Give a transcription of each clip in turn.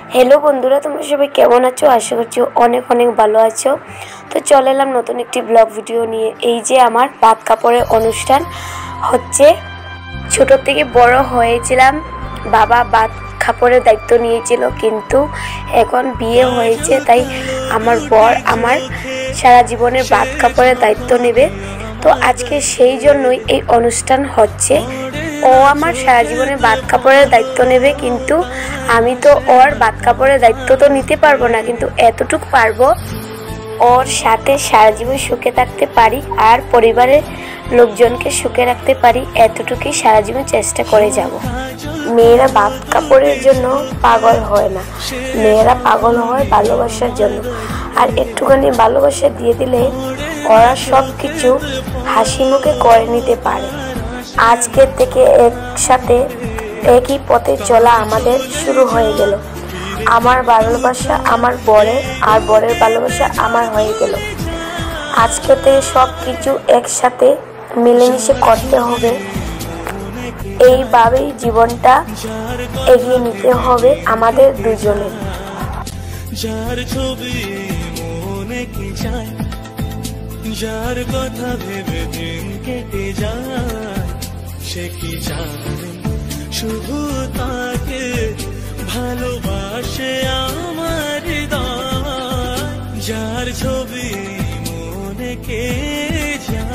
Hello बंधुरा तुम्हारा सबाई केमन आछो आशा करछि अनेक अनेक भालो आछो। तो चले एलाम नतुन एकटी ब्लग भिडियो निये। एई जे आमार भात कापड़ेर अनुष्ठान हच्छे। छोटो थेके बड़ो हयेछिलाम, बाबा भात कापड़ेर दायित्व नियेछिलो, किन्तु एखन बिये हयेछे ताई आमार बर आमार सारा जीवनेर भात कापड़ेर दायित्व नेबे। तो आजके सेई जोन्नोई एई अनुष्ठान हच्छे। ओ आमार सारा जीवने भात कापड़ेर दायित्व नेबे, किन्तु आमी तो ओर भात कापड़ेर दायित्व तो निते पारबो ना, किन्तु एतटुक पारबो ओर साथे सारा जीवन सुखे थाकते पारी आर परिवारेर लोकजनके सुखे राखते पारी, एतटुकुई सारा जीवन चेष्टा करे जाबो। मेयेरा भात कापड़ेर जोन्नो पागल हय ना, मेयेरा पागल हय भालोबासार जोन्नो। आर एकटुखानि भालोबासा दिये दिले ओरा सबकिछु हासि मुखे करे निते पारे। आजके थेके एकसाथे एकई पथे चला आमादेर शुरू हये गेल। आमार भालोबासा आमार बरेर आर बरेर भालोबासा आमार हये गेल। आजके थेके सबकिछु एकसाथे मिलेमिशे करते होबे। এইভাবেই জীবনটা এগিয়ে নিতে হবে আমাদের দুজনে। যার ছবি মনে কি যায়, যার কথা ভেবে দিন কেটে যায়, সে কি জানে শুধু তাকে ভালোবাসে আমার হৃদয়। যার ছবি মনে কে যায়।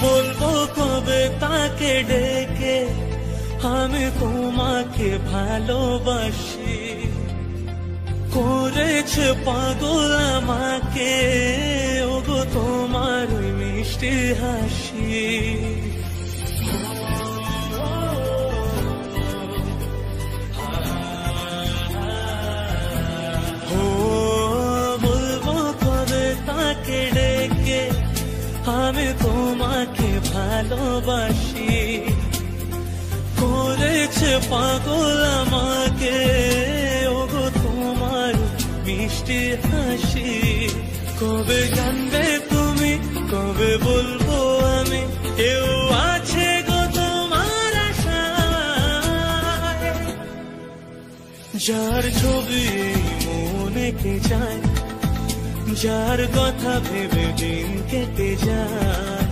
বলবো কবে তাকে ডেকে আমি তোমাকে ভালোবাসি, করেছে পাগল আমাকে ওগো তোমার ওই মিষ্টি হাসি। বলবো কবে তাকে ডেকে আমি তোমাকে ভালোবাসি, করেছে পাগল আমাকে ওগো তোমার মিষ্টি হাসি। কবে জানবে তুমি, কবে বলবো আমি, কেউ আছে গো তোমার আশায়। যার ছবি মনে কে যায়, যার কথা ভেবে দিন কেটে যায়।